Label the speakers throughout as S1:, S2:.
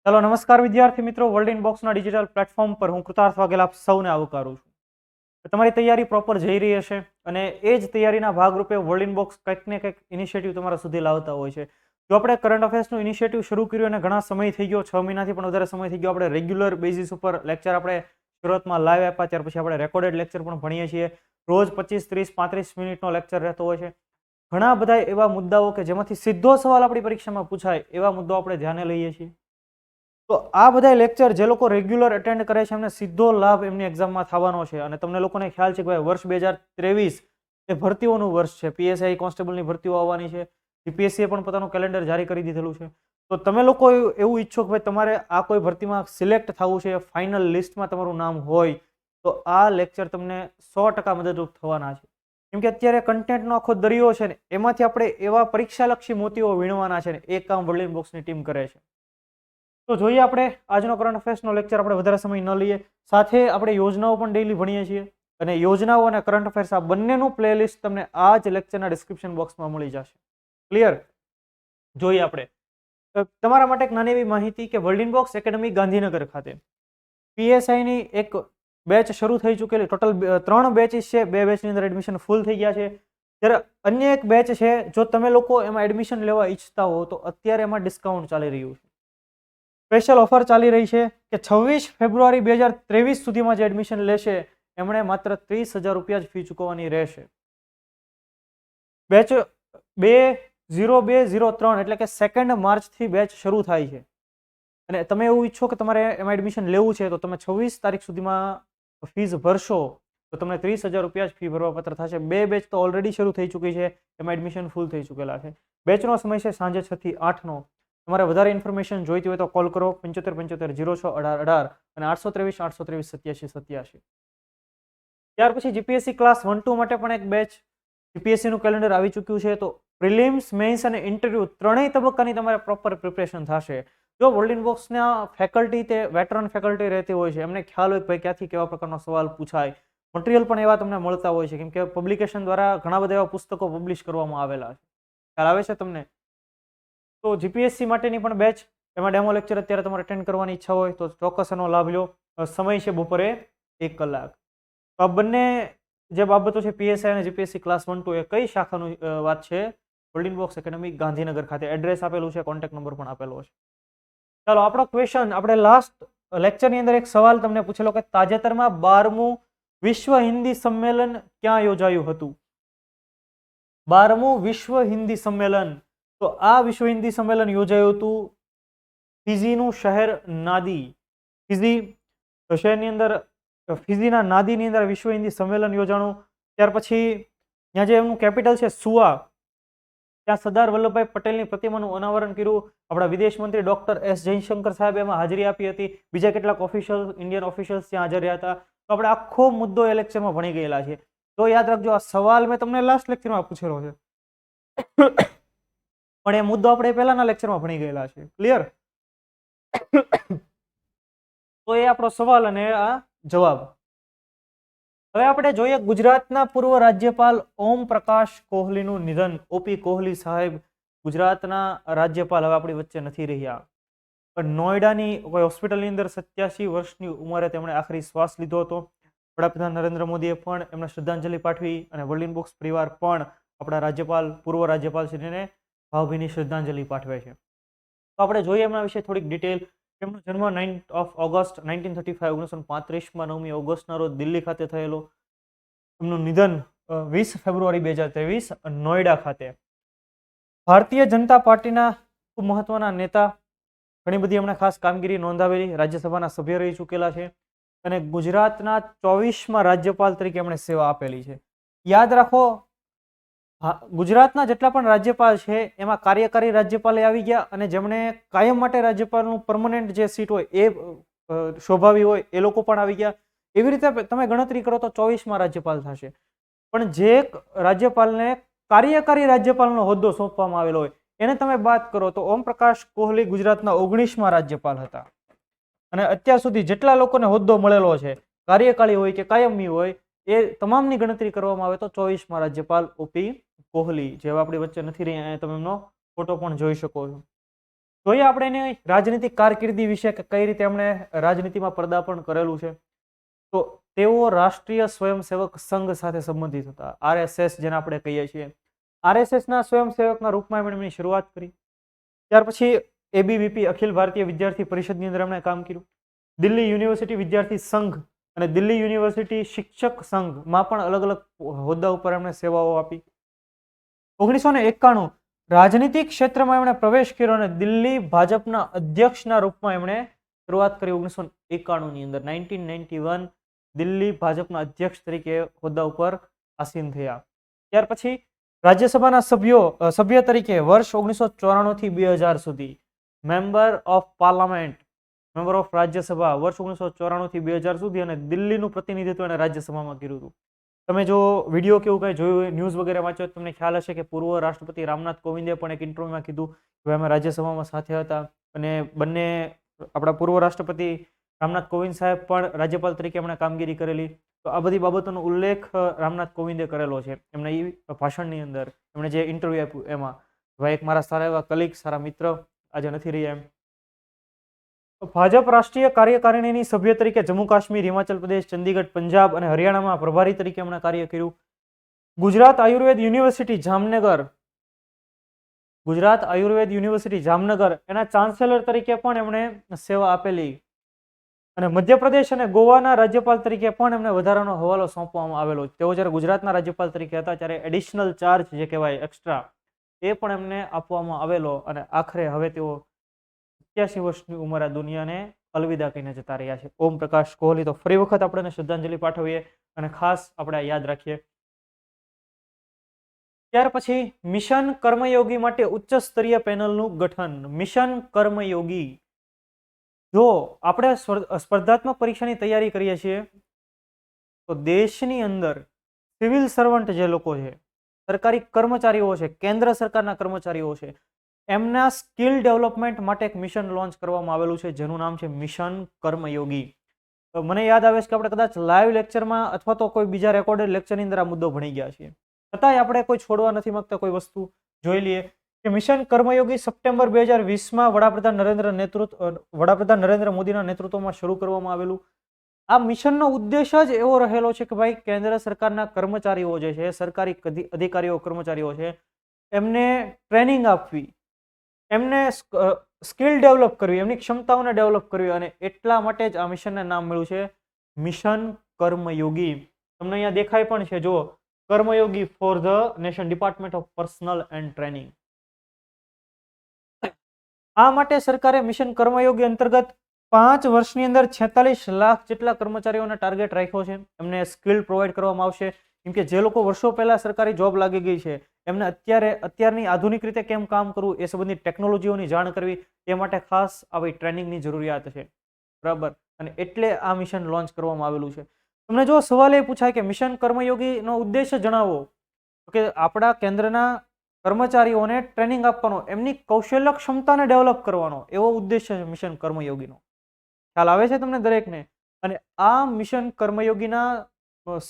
S1: ચાલો નમસ્કાર વિદ્યાર્થી મિત્રો, વર્લ્ડ ઇનબોક્સના ડિજિટલ પ્લેટફોર્મ પર હું કૃતાર્થ વાઘેલા આપ સૌને આવકારું છું. તમારી તૈયારી પ્રોપર જઈ રહી હશે અને એ જ તૈયારીના ભાગરૂપે વર્લ્ડ ઇનબોક્સ કંઈક ને કંઈક ઇનિશિયેટિવ તમારા સુધી લાવતા હોય છે. જો આપણે કરંટ અફેર્સનું ઇનિશિયેટિવ શરૂ કર્યું અને ઘણા સમય થઈ ગયો, 6 મહિનાથી પણ વધારે સમય થઈ ગયો. આપણે રેગ્યુલર બેઝિસ ઉપર લેક્ચર આપણે શરૂઆતમાં લાઈવ આપ્યા, ત્યાર પછી આપણે રેકોર્ડેડ લેક્ચર પણ ભણીએ છીએ. રોજ 25, 30, 35 મિનિટનો લેક્ચર રહેતો હોય છે. ઘણા બધા એવા મુદ્દાઓ કે જેમાંથી સીધો સવાલ આપણી પરીક્ષામાં પૂછાય એવા મુદ્દાઓ આપણે ધ્યાને લઈએ છીએ. તો આ બધા લેક્ચર જે લોકો રેગ્યુલર અટેન્ડ કરે છે એમને સીધો લાભ એમની એક્ઝામમાં થવાનો છે. અને તમને લોકોને ખ્યાલ છે કે ભાઈ વર્ષ 2023 એ ભરતીઓનું વર્ષ છે. પીએસઆઈ કોન્સ્ટેબલની ભરતીઓ આવવાની છે. જીપીએસસીએ પણ પોતાનું કેલેન્ડર જારી કરી દીધેલું છે. તો તમે લોકો એવું ઈચ્છો કે ભાઈ તમારે આ કોઈ ભરતીમાં સિલેક્ટ થવું છે, ફાઇનલ લિસ્ટમાં તમારું નામ હોય, તો આ લેક્ચર તમને 100% મદદરૂપ થવાના છે. કેમ કે અત્યારે કન્ટેન્ટનો આખો દરિયો છે ને, એમાંથી આપણે એવા પરીક્ષાલક્ષી મોતીઓ વીણવાના છે ને, એ કામ વર્લ્ડ ઇનબોક્સની ટીમ કરે છે. તો જોઈએ આપણે આજનો કરંટ અફેર્સનો લેક્ચર. આપણે વધારે સમય ન લઈએ, સાથે આપણે યોજનાઓ પણ ડેઈલી ભણીએ છીએ અને યોજનાઓ અને કરંટ અફેર્સ આ બંનેનું પ્લેલિસ્ટ તમને આ જ લેક્ચરના ડિસ્ક્રિપ્શન બોક્સમાં મળી જશે. ક્લિયર? જોઈએ આપણે. તમારા માટે એક નાની એવી માહિતી કે વર્લ્ડ ઇનબોક્સ એકેડમી ગાંધીનગર ખાતે પીએસઆઈની એક બેચ શરૂ થઈ ચૂકેલી. ટોટલ 3 બેચીસ છે. 2 બેચની અંદર એડમિશન ફૂલ થઈ ગયા છે. ત્યારે અન્ય એક બેચ છે, જો તમે લોકો એમાં એડમિશન લેવા ઈચ્છતા હો તો અત્યારે એમાં ડિસ્કાઉન્ટ ચાલી રહ્યું છે. સ્પેશિયલ ઓફર ચાલી રહી છે કે 26 ફેબ્રુઆરી 2023 સુધીમાં જે એડમિશન લેશે એમણે માત્ર 30,000 રૂપિયા જ ફી ચૂકવવાની રહેશે. બેચ 2/02/03 એટલે કે 2 માર્ચથી બેચ શરૂ થાય છે. અને તમે એવું ઈચ્છો કે તમારે એમાં એડમિશન લેવું છે તો તમે 26 તારીખ સુધીમાં ફીસ ભરશો તો તમને 30,000 રૂપિયા જ ફી ભરવા પત્ર થશે. 2 બેચ તો ઓલરેડી શરૂ થઈ ચૂકી છે, એમાં એડમિશન ફૂલ થઈ ચૂકેલા છે. બેચનો સમય છે સાંજે 6 થી 8નો. તમારે વધારે ઇન્ફોર્મેશન જોઈતી હોય તો કોલ કરો 7575 06 18 18 અને 823 823 87 87. ત્યાર પછી જીપીએસસી ક્લાસ 1-2 માટે પણ એક બેચ જીપીએસસીનું કેલેન્ડર આવી ચૂક્યું છે. તો પ્રિલિમ્સ, મેઇન્સ અને ઇન્ટરવ્યુ ત્રણેય તબક્કાની તમારે પ્રોપર પ્રિપરેશન થશે. જો વર્લ્ડ ઇનબોક્સના ફેકલ્ટી તે વેટરન ફેકલ્ટી રહેતી હોય છે, એમને ખ્યાલ હોય કે ભાઈ ક્યાંથી કેવા પ્રકારનો સવાલ પૂછાય. મટીરિયલ પણ એવા તમને મળતા હોય છે, કેમ કે પબ્લિકેશન દ્વારા ઘણા બધા એવા પુસ્તકો પબ્લિશ કરવામાં આવેલા છે. ખ્યાલ આવે છે તમને? તો જીપીએસસી માટેની પણ બેચ, એમાં ડેમો લેક્ચર અત્યારે તમારે અટેન્ડ કરવાની ઈચ્છા હોય તો ચોક્કસ એનો લાભ લો. સમય છે બપોરે 1 કલાક. તો આ બંને જે બાબતો છે, પીએસઆઈ અને જીપીએસસી ક્લાસ 1-2, એ કઈ શાખાનું વાત છે? વર્લ્ડ ઇનબોક્સ એકેડમી ગાંધીનગર ખાતે. એડ્રેસ આપેલું છે, કોન્ટેક્ટ નંબર પણ આપેલો છે. ચાલો આપણો ક્વેશ્ચન, આપણે લાસ્ટ લેક્ચરની અંદર એક સવાલ તમને પૂછેલો કે તાજેતરમાં 12મું વિશ્વ હિન્દી સંમેલન ક્યાં યોજાયું હતું? 12મું વિશ્વ હિન્દી સંમેલન. તો આ વિશ્વ હિન્દી સંમેલન યોજાયું હતું ફિજીનું શહેર નાદી. ફિજી શહેરની અંદર, ફિજીના નાદીની અંદર વિશ્વ હિન્દી સંમેલન યોજાણું. ત્યાર પછી ત્યાં જે એમનું કેપિટલ છે સુવા, ત્યાં સરદાર વલ્લભભાઈ પટેલની પ્રતિમાનું અનાવરણ કર્યું. આપણા વિદેશ મંત્રી ડોક્ટર એસ જયશંકર સાહેબ એમાં હાજરી આપી હતી. બીજા કેટલાક ઓફિશિયલ ઇન્ડિયન ઓફિશિયલ્સ ત્યાં હાજર રહ્યા હતા. તો આપણે આખો મુદ્દો એ લેક્ચરમાં ભણી ગયેલા છે. તો યાદ રાખજો, આ સવાલ મેં તમને લાસ્ટ લેક્ચરમાં પૂછેલો છે, પણ એ મુદ્દો આપણે પહેલાના લેક્ચરમાં ભણી ગયેલા છે. ક્લિયર? તો એ આપણો સવાલ અને આ જવાબ. હવે આપણે જોઈએ ગુજરાતના પૂર્વ રાજ્યપાલ ઓમ પ્રકાશ કોહલીનું નિધન. ઓપી કોહલી સાહેબ ગુજરાતના રાજ્યપાલ હવે આપણી વચ્ચે નથી રહ્યા. પણ નોઈડાની કોઈ હોસ્પિટલની અંદર 87 વર્ષની ઉંમરે તેમણે આખરી શ્વાસ લીધો હતો. વડાપ્રધાન નરેન્દ્ર મોદીએ પણ એમને શ્રદ્ધાંજલિ પાઠવી અને વર્લ્ડ ઇનબોક્સ પરિવાર પણ આપણા રાજ્યપાલ, પૂર્વ રાજ્યપાલ શ્રીને ભાવભીની શ્રદ્ધાંજલિ પાઠવે છે. તો આપણે જોઈએ એમના વિશે થોડીક ડિટેલ. તેમનો જન્મ 9 ઓગસ્ટ 1935 1935માં 9મી ઓગસ્ટના રોજ દિલ્હી ખાતે થયેલો. એમનું નિધન 20 ફેબ્રુઆરી 2023 નોઈડા ખાતે. ભારતીય જનતા પાર્ટીના ખૂબ મહત્વના નેતા, ઘણી બધી એમણે ખાસ કામગીરી નોંધાવેલી. રાજ્યસભાના સભ્ય રહી ચૂકેલા છે અને ગુજરાતના 24માં રાજ્યપાલ તરીકે એમણે સેવા આપેલી છે. યાદ રાખો, ગુજરાતના જેટલા પણ રાજ્યપાલ છે એમાં કાર્યકારી રાજ્યપાલે આવી ગયા અને જેમણે કાયમ માટે રાજ્યપાલનું પરમનન્ટ જે સીટ હોય એ શોભાવી હોય એ લોકો પણ આવી ગયા. એવી રીતે તમે ગણતરી કરો તો 24માં રાજ્યપાલ થશે. પણ જે રાજ્યપાલને કાર્યકારી રાજ્યપાલનો હોદ્દો સોંપવામાં આવેલો હોય એને તમે બાદ કરો તો ઓમ પ્રકાશ કોહલી ગુજરાતના 19માં રાજ્યપાલ હતા. અને અત્યાર સુધી જેટલા લોકોને હોદ્દો મળેલો છે, કાર્યકારી હોય કે કાયમી હોય, એ તમામની ગણતરી કરવામાં આવે તો 24માં રાજ્યપાલ ઓપી કોહલી, જેવા આપણી વચ્ચે નથી રહ્યા. તમે એમનો ફોટો પણ જોઈ શકો છો. જોઈએ આપણે એની રાજનીતિક કારકિર્દી વિશે કે કઈ રીતે એમણે રાજનીતિમાં પદાર્પણ કરેલું છે. તો તેઓ રાષ્ટ્રીય સ્વયંસેવક સંઘ સાથે સંબંધિત હતા, આરએસએસ જેને આપણે કહીએ છીએ. આરએસએસના સ્વયંસેવકના રૂપમાં એમણે શરૂઆત કરી. ત્યાર પછી એબીવીપી અખિલ ભારતીય વિદ્યાર્થી પરિષદની અંદર એમણે કામ કર્યું. દિલ્હી યુનિવર્સિટી વિદ્યાર્થી સંઘ અને દિલ્હી યુનિવર્સિટી શિક્ષક સંઘમાં પણ અલગ અલગ હોદ્દા ઉપર એમણે સેવાઓ આપી. 1991 રાજનીતિક ક્ષેત્રમાં એમણે પ્રવેશ કર્યો અને દિલ્હી ભાજપના અધ્યક્ષના રૂપમાં એમણે શરૂઆત કરી. 1991 ની અંદર 1991 દિલ્હી ભાજપના અધ્યક્ષ તરીકે હોદ્દા ઉપર આસીન થયા. ત્યાર પછી રાજ્યસભાના સભ્ય તરીકે વર્ષ 1994 થી 2000 સુધી member of parliament, member of Rajya Sabha વર્ષ 1994 થી 2000 સુધી, અને દિલ્હીનું પ્રતિનિધિત્વ એને રાજ્યસભામાં કર્યું હતું. તમે જો વિડીયો કેવું કંઈ જોયું હોય, ન્યૂઝ વગેરે વાંચ્યો, તમને ખ્યાલ હશે કે પૂર્વ રાષ્ટ્રપતિ રામનાથ કોવિંદે પણ એક ઇન્ટરવ્યુમાં કીધું કે અમે રાજ્યસભામાં સાથે હતા, અને બંને આપણા પૂર્વ રાષ્ટ્રપતિ રામનાથ કોવિંદ સાહેબ પણ રાજ્યપાલ તરીકે એમણે કામગીરી કરેલી. તો આ બધી બાબતોનો ઉલ્લેખ રામનાથ કોવિંદે કરેલો છે એમના એ ભાષણની અંદર, એમણે જે ઇન્ટરવ્યુ આપ્યું એમાં. ભાઈ એક મારા સારા એવા કલીગ, સારા મિત્ર આજે નથી રહ્યા એમ. ભાજપ રાષ્ટ્રીય કાર્યકારિણીની સભ્ય તરીકે જમ્મુ કાશ્મીર, હિમાચલ પ્રદેશ, ચંદીગઢ, પંજાબ અને હરિયાણામાં પ્રભારી તરીકે એમણે કાર્ય કર્યું. ગુજરાત આયુર્વેદ યુનિવર્સિટી જામનગર, ગુજરાત આયુર્વેદ યુનિવર્સિટી જામનગર એના ચાન્સેલર તરીકે પણ એમણે સેવા આપેલી. અને મધ્યપ્રદેશ અને ગોવાના રાજ્યપાલ તરીકે પણ એમને વધારાનો હવાલો સોંપવામાં આવેલો. તેઓ જ્યારે ગુજરાતના રાજ્યપાલ તરીકે હતા ત્યારે એડિશનલ ચાર્જ જે કહેવાય એક્સ્ટ્રા, એ પણ એમને આપવામાં આવેલો. અને આખરે હવે તેઓ 87 વર્ષની ઉંમરે દુનિયાને અલવિદા કહીને જતા રહ્યા છે. ઓમ પ્રકાશ કોહલી. તો ફરી વખત આપણે શ્રદ્ધાંજલિ પાઠવીએ અને ખાસ આપણે યાદ રાખીએ. ત્યાર પછી મિશન કર્મયોગી માટે ઉચ્ચ સ્તરીય પેનલનું ગઠન. મિશન કર્મયોગી, જો આપણે સ્પર્ધાત્મક પરીક્ષાની તૈયારી કરીએ છીએ તો દેશની અંદર સિવિલ સર્વન્ટ જે લોકો છે, સરકારી કર્મચારીઓ છે, કેન્દ્ર સરકારના કર્મચારીઓ છે, એમના સ્કિલ ડેવલપમેન્ટ માટે એક મિશન લોન્ચ કરવામાં આવેલું છે જેનું નામ છે મિશન કર્મયોગી. તો મને યાદ આવે છે કે આપણે કદાચ લાઈવ લેક્ચરમાં અથવા તો કોઈ બીજા રેકોર્ડેડ લેક્ચરની અંદર આ મુદ્દો ભણી ગયા છીએ, છતાંય આપણે કોઈ છોડવા નથી માંગતા કોઈ વસ્તુ. જોઈ લઈએ કે મિશન કર્મયોગી સપ્ટેમ્બર 2020માં વડાપ્રધાન નરેન્દ્ર મોદીના નેતૃત્વમાં શરૂ કરવામાં આવેલું. આ મિશનનો ઉદ્દેશ જ એવો રહેલો છે કે ભાઈ કેન્દ્ર સરકારના કર્મચારીઓ જે છે, સરકારી અધિકારીઓ કર્મચારીઓ છે, એમને ટ્રેનિંગ આપવી, એમને સ્કિલ ડેવલપ કરવી, એમની ક્ષમતાઓને ડેવલપ કરવી, અને એટલા માટે જ આ મિશનને નામ મળ્યું છે મિશન કર્મયોગી. તમને અહીંયા દેખાય પણ છે, જો Karmayogi for the nation, department of personnel and training. આ માટે સરકારે મિશન કર્મયોગી અંતર્ગત 5 વર્ષની અંદર 46 લાખ જેટલા કર્મચારીઓને ટાર્ગેટ રાખ્યો છે. એમને સ્કિલ પ્રોવાઈડ કરવામાં આવશે. કેમ કે જે લોકો વર્ષો પહેલા સરકારી જોબ લાગી ગઈ છે એમને અત્યારની આધુનિક રીતે કેમ કામ કરવું એ સંબંધિત ટેકનોલોજીઓની જાણ કરવી, એ માટે ખાસ આવી ટ્રેનિંગની જરૂરિયાત છે. બરાબર. અને એટલે આ મિશન લોન્ચ કરવામાં આવેલું છે. તમને જો સવાલ એ પૂછાય કે મિશન કર્મયોગીનો ઉદ્દેશ્ય જણાવો, કે આપણા કેન્દ્રના કર્મચારીઓને ટ્રેનિંગ આપવાનો, એમની કૌશલ્ય ક્ષમતાને ડેવલપ કરવાનો, એવો ઉદ્દેશ્ય છે મિશન કર્મયોગીનો. ખ્યાલ આવે છે તમને દરેકને? અને આ મિશન કર્મયોગીના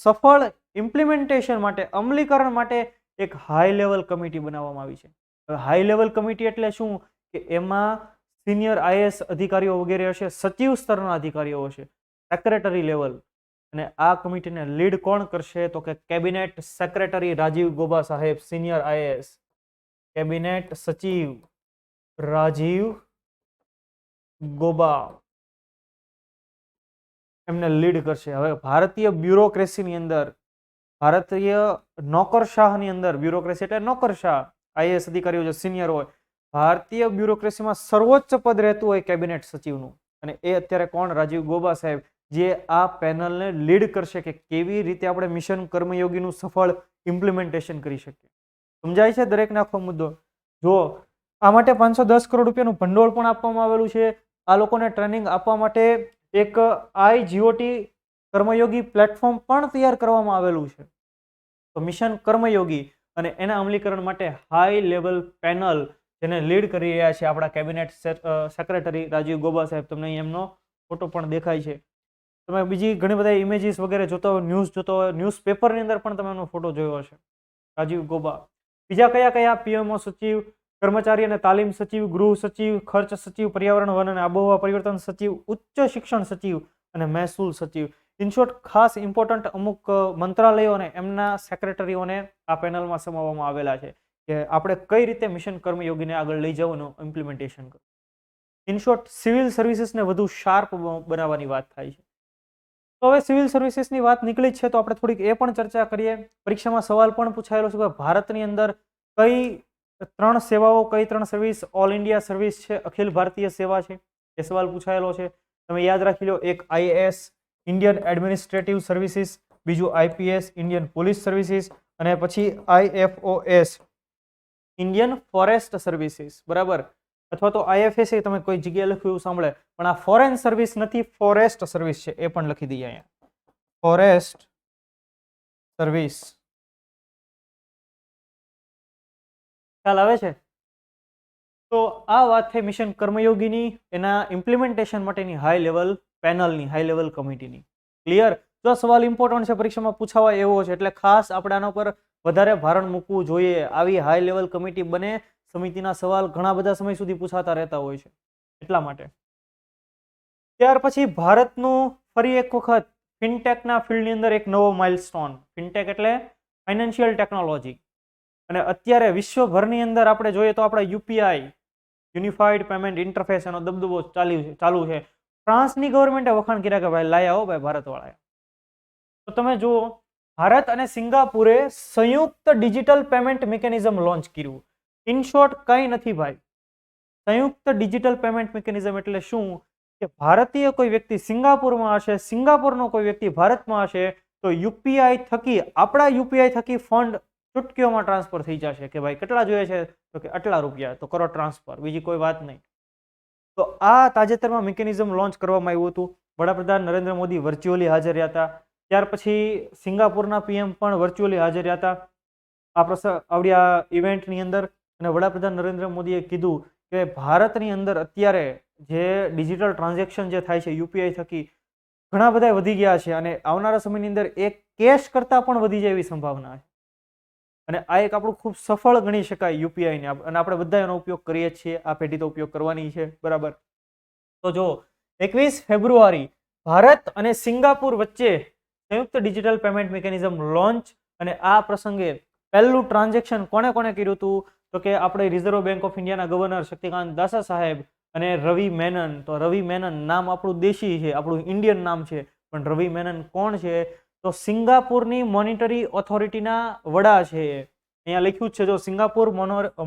S1: સફળ ઇમ્પ્લિમેન્ટેશન માટે, અમલીકરણ માટે એક હાઈ લેવલ કમિટી બનાવવામાં આવી છે. હાઈ લેવલ કમિટી એટલે શું? કે એમાં સિનિયર આઈએએસ અધિકારીઓ વગેરે હશે, સચિવ સ્તરના અધિકારીઓ હશે, સેક્રેટરી લેવલ. અને આ કમિટીને લીડ કોણ કરશે? તો કે કેબિનેટ સેક્રેટરી રાજીવ ગોબા સાહેબ, સિનિયર આઈએએસ. કેબિનેટ સચિવ રાજીવ ગોબા એમને લીડ કરશે. હવે ભારતીય બ્યુરોક્રેસીની અંદર, ભારતીય નોકરશાહની અંદર, બ્યુરોક્રેસી એટલે નોકરશાહ, આઈએએસ અધિકારીઓ જે સિનિયર હોય, ભારતીય બ્યુરોક્રેસીમાં સર્વોચ્ચ પદ રહેતું હોય કેબિનેટ સચિવનું. અને એ અત્યારે કોણ? રાજીવ ગોબા સાહેબ, જે આ પેનલને લીડ કરશે કે કેવી રીતે આપણે મિશન કર્મયોગીનું સફળ ઇમ્પ્લિમેન્ટેશન કરી શકીએ. સમજાય છે દરેકને આખો મુદ્દો? જો આ માટે 510 કરોડ રૂપિયાનું ભંડોળ પણ આપવામાં આવેલું છે. આ લોકોને ટ્રેનિંગ આપવા માટે એક આઈજીઓટી કર્મયોગી પ્લેટફોર્મ પણ તૈયાર કરવામાં આવેલું છે. તો મિશન કર્મયોગી અને એના અમલીકરણ માટે હાઈ લેવલ પેનલ જેને લીડ કરી રહ્યા છે આપણા કેબિનેટ સેક્રેટરી રાજીવ ગોબા સાહેબ. તમને અહીં એમનો ફોટો પણ દેખાય છે. તમે બીજી ઘણી બધા ઇમેજીસ વગેરે જોતા હોય, ન્યૂઝ જોતા હોય, ન્યૂઝ પેપરની અંદર પણ તમે એનો ફોટો જોયો હશે, રાજીવ ગોબા. બીજા કયા કયા પીએમઓ સચિવ કર્મચારી અને તાલીમ સચિવ, ગૃહ સચિવ, ખર્ચ સચિવ, પર્યાવરણ વન અને આબોહવા પરિવર્તન સચિવ, ઉચ્ચ શિક્ષણ સચિવ અને મહેસૂલ સચિવ. ઇન શોર્ટ ખાસ ઇમ્પોર્ટન્ટ અમુક મંત્રાલયો અને એમના સેક્રેટરીઓને આ પેનલમાં સમાવવામાં આવેલા છે કે આપણે કઈ રીતે મિશન કર્મયોગીને આગળ લઈ જવાનું ઇમ્પ્લિમેન્ટેશન કરવું. ઇન શોર્ટ સિવિલ સર્વિસીસને વધુ શાર્પ બનાવવાની વાત થાય છે. તો હવે સિવિલ સર્વિસીસની વાત નીકળી જ છે તો આપણે થોડીક એ પણ ચર્ચા કરીએ. પરીક્ષામાં સવાલ પણ પૂછાયેલો છે કે ભારતની અંદર કઈ 3 સેવાઓ, કઈ 3 સર્વિસ ઓલ ઇન્ડિયા સર્વિસ છે, અખિલ ભારતીય સેવા છે, એ સવાલ પૂછાયેલો છે. તમે યાદ રાખી લો, એક આઈએએસ ઇન્ડિયન એડમિનિસ્ટ્રેટિવ સર્વિસીસ, બીજું આઈપીએસ ઇન્ડિયન પોલીસ સર્વિસીસ અને પછી આઈએફઓએસ ઇન્ડિયન ફોરેસ્ટ સર્વિસીસ, બરાબર. અથવા તો આઈએફએસ તમે કોઈ જગ્યાએ લખ્યું એવું સાંભળે, પણ આ ફોરેન સર્વિસ નથી, ફોરેસ્ટ સર્વિસ છે, એ પણ લખી દઈએ અહીંયા, ફોરેસ્ટ સર્વિસ. ખ્યાલ આવે છે? તો આ વાત થઈ મિશન કર્મયોગીની, એના ઇમ્પ્લિમેન્ટેશન માટેની હાઈ લેવલ પેનલની, હાઈ લેવલ કમિટીની. ક્લિયર? જો સવાલ ઇમ્પોર્ટન્ટ છે, પરીક્ષામાં પૂછાવાય એવો છે, એટલે ખાસ આપણે આના પર વધારે ભારણ મૂકવું જોઈએ. આવી હાઈ લેવલ કમિટી બને, સમિતિના સવાલ ઘણા બધા સમય સુધી પૂછાતા રહેતા હોય છે, એટલા માટે. ત્યાર પછી ભારતનું ફરી એક વખત ફિનટેકના ફિલ્ડની અંદર એક નવો માઇલસ્ટોન. ફિનટેક એટલે ફાઇનાન્શિયલ ટેકનોલોજી. અને અત્યારે વિશ્વભરની અંદર આપણે જોઈએ તો આપણા યુપીઆઈ, યુનિફાઈડ પેમેન્ટ ઇન્ટરફેસ, એનો દબદબો ચાલુ છે. ફ્રાન્સની ગવર્મેન્ટે વખાણ કર્યા કે ભાઈ લાયા હો ભાઈ ભારતવાળાએ. તો તમે જુઓ, ભારત અને સિંગાપુરે સંયુક્ત ડિજિટલ પેમેન્ટ મિકેનિઝમ લોન્ચ કર્યું. ઇન શોર્ટ કંઈ નથી ભાઈ, સંયુક્ત ડિજિટલ પેમેન્ટ મિકેનિઝમ એટલે શું કે ભારતીય કોઈ વ્યક્તિ સિંગાપુરમાં હશે, સિંગાપુરનો કોઈ વ્યક્તિ ભારતમાં હશે, તો યુપીઆઈ થકી, આપણા યુપીઆઈ થકી ફંડ ચૂટકીઓમાં ટ્રાન્સફર થઈ જશે કે ભાઈ કેટલા જોઈએ છે, તો કે આટલા રૂપિયા, તો કરો ટ્રાન્સફર, બીજી કોઈ વાત નહીં. તો આ તાજેતરમાં મિકેનિઝમ લોન્ચ કરવામાં આવ્યું હતું. વડાપ્રધાન નરેન્દ્ર મોદી વર્ચ્યુઅલી હાજર રહ્યા હતા. ત્યાર પછી સિંગાપુરના પીએમ પણ વર્ચ્યુઅલી હાજર રહ્યા હતા આવડી આ ઇવેન્ટની અંદર. અને વડાપ્રધાન નરેન્દ્ર મોદીએ કીધું કે ભારતની અંદર અત્યારે જે ડિજિટલ ટ્રાન્ઝેક્શન જે થાય છે યુપીઆઈ થકી, ઘણા બધા વધી ગયા છે અને આવનારા સમયની અંદર એક કેશ કરતાં પણ વધી જાય એવી સંભાવના છે. અને આ એક આપણું ખૂબ સફળ ગણી શકાય યુપીઆઈને, અને આપણે બધા એનો ઉપયોગ કરીએ છીએ. આ પેઢી તો ઉપયોગ કરવાની છે, બરાબર. તો જો 21 ફેબ્રુઆરી ભારત અને સિંગાપુર વચ્ચે સંયુક્ત ડિજિટલ પેમેન્ટ મિકેનિઝમ લોન્ચ. અને આ પ્રસંગે પહેલું ટ્રાન્ઝેક્શન કોને કોને કર્યું હતું, તો કે આપણે રિઝર્વ બેંક ઓફ ઇન્ડિયાના ગવર્નર શક્તિકાંત દાસ સાહેબ અને રવિ મેનન. તો રવિ મેનન નામ આપણું દેશી છે, આપણું ઇન્ડિયન નામ છે, પણ રવિ મેનન કોણ છે, તો સિંગાપુરની મોનિટરી ઓથોરિટીના વડા છે. અહીંયા લખ્યું જ છે, જો સિંગાપુર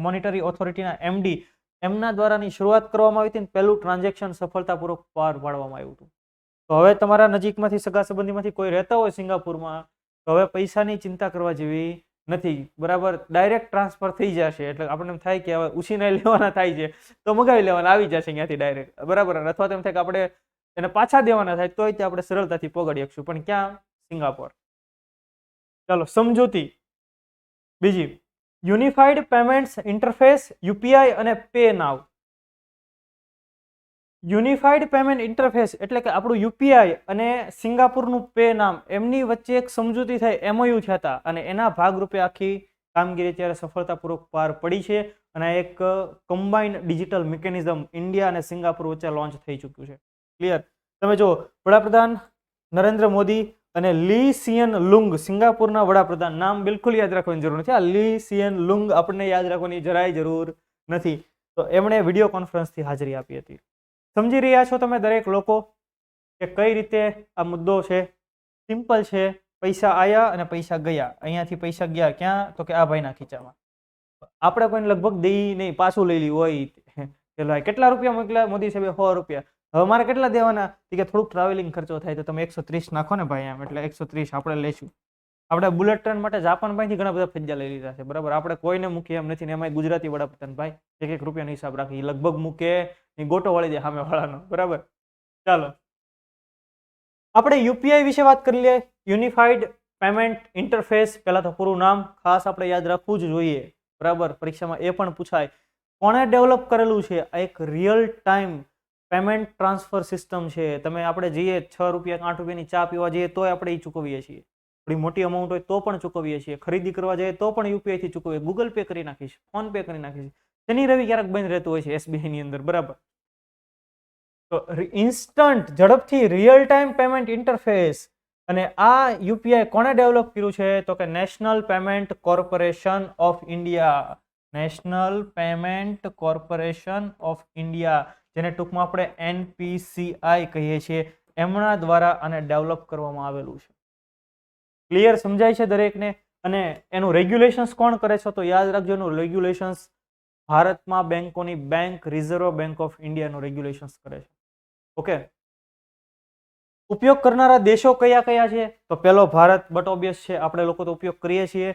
S1: મોનિટરી ઓથોરિટીના એમડી, એમના દ્વારાની શરૂઆત કરવામાં આવી હતી. પહેલું ટ્રાન્ઝેક્શન સફળતાપૂર્વક પાર પાડવામાં આવ્યું હતું. તો હવે તમારા નજીકમાંથી, સગા સંબંધીમાંથી કોઈ રહેતા હોય સિંગાપુરમાં, તો હવે પૈસાની ચિંતા કરવા જેવી નથી, બરાબર. ડાયરેક્ટ ટ્રાન્સફર થઈ જશે. એટલે આપણને એમ થાય કે હવે ઉછીના લેવાના થાય છે તો મગાવી લેવાના, આવી જશે અહીંયાથી ડાયરેક્ટ, બરાબર. અથવા તો એમ થાય કે આપણે એને પાછા દેવાના થાય તોય તે આપણે સરળતાથી પહોંચાડી શકશું. પણ ક્યાં? સિંગાપોર. ચાલો, સમજૂતી બીજી, યુનિફાઈડ પેમેન્ટ્સ ઇન્ટરફેસ, યુપીઆઈ અને પે નાવ. યુનિફાઈડ પેમેન્ટ ઇન્ટરફેસ એટલે કે આપણું યુપીઆઈ અને સિંગાપુરનું પે નામ, એમની વચ્ચે એક સમજૂતી થઈ, એમઓયુ થયા હતા. અને એના ભાગરૂપે આખી કામગીરી ત્યારે સફળતાપૂર્વક પાર પડી છે. અને એક કમ્બાઇન્ડ ડિજિટલ મિકેનિઝમ ઇન્ડિયા અને સિંગાપુર વચ્ચે લોન્ચ થઈ ચૂક્યું છે. ક્લિયર? તમે જો, વડાપ્રધાન નરેન્દ્ર મોદી અને લી સિયન લુંગ, સિંગાપુરના વડાપ્રધાન, નામ બિલકુલ યાદ રાખવાની જરૂર નથી. આ લી સિયન લુંગ આપણને યાદ રાખવાની જરાય જરૂર નથી. તો એમણે વિડીયો કોન્ફરન્સથી હાજરી આપી હતી. સમજી રહ્યા છો તમે દરેક લોકો કે કઈ રીતે આ મુદ્દો છે? સિમ્પલ છે, પૈસા આયા અને પૈસા ગયા. અહીંયાથી પૈસા ગયા ક્યાં? તો કે આ ભાઈના ખીચામાં. આપણે કોઈને લગભગ દઈ નહીં, પાછું લઈ લીધું હોય કે ભાઈ કેટલા રૂપિયા મોકલ્યા મોદી સાહેબે? 100 રૂપિયા. હવે મારે કેટલા દેવાના? કે થોડુંક ટ્રાવેલિંગ ખર્ચો થાય તો તમે 130 નાખો ને ભાઈ, એમ એટલે 130 આપણે લઈશું. આપણે બુલેટ ટ્રેન માટે જાપાન પાસેથી ઘણા બધા ફજ્જા લઈ લીધા છે, બરાબર. આપણે કોઈને મૂકીએ એમ નથી ને એમાં ગુજરાતી વડાપ્રધાન ભાઈ 1-1 રૂપિયાનો હિસાબ રાખી, લગભગ મૂકે એ ગોટો વાળી દે સામે વાળાનો, બરાબર. ચાલો, આપણે યુપીઆઈ વિશે વાત કરી લઈએ. યુનિફાઈડ પેમેન્ટ ઇન્ટરફેસ, પહેલા તો પૂરું નામ ખાસ આપણે યાદ રાખવું જ જોઈએ, બરાબર. પરીક્ષામાં એ પણ પૂછાય. કોણે ડેવલપ કરેલું છે? આ એક real time payment transfer system છે. તમે આપણે જઈએ 6 રૂપિયા 8 રૂપિયાની ચા પીવા જઈએ તોય આપણે એ ચૂકવીએ છીએ. થોડી મોટી અમાઉન્ટ હોય તો પણ ચૂકવીએ છીએ. ખરીદી કરવા જઈએ તો પણ યુપીઆઈથી ચૂકવીએ. ગૂગલ પે કરી નાખીશ, ફોન પે કરી નાખીશ. શનિ રવિ ક્યારેક બંધ રહેતું હોય છે એસબીઆઈ ની અંદર, બરાબર. તો ઇન્સ્ટન્ટ ઝડપથી રિયલ ટાઈમ પેમેન્ટ ઇન્ટરફેસ, અને આ યુપીઆઈ કોણે ડેવલપ કર્યું છે? તો કે national payment corporation of India. National payment corporation of India, જેને ટૂંકમાં આપણે એનપીસીઆઈ કહીએ છીએ, એમના દ્વારા આને ડેવલપ કરવામાં આવેલું છે. ક્લિયર, સમજાય છે દરેકને? અને એનું રેગ્યુલેશન્સ કોણ કરે છે? તો યાદ રાખજો, એનું રેગ્યુલેશન્સ ભારતમાં બેંકોની બેંક રિઝર્વ બેંક ઓફ ઇન્ડિયાનું રેગ્યુલેશન્સ કરે છે. ઓકે, ઉપયોગ કરનારા દેશો કયા કયા છે? તો પહેલો ભારત, બટ ઓબ્વિયસ છે, આપણે લોકો તો ઉપયોગ કરીએ છીએ.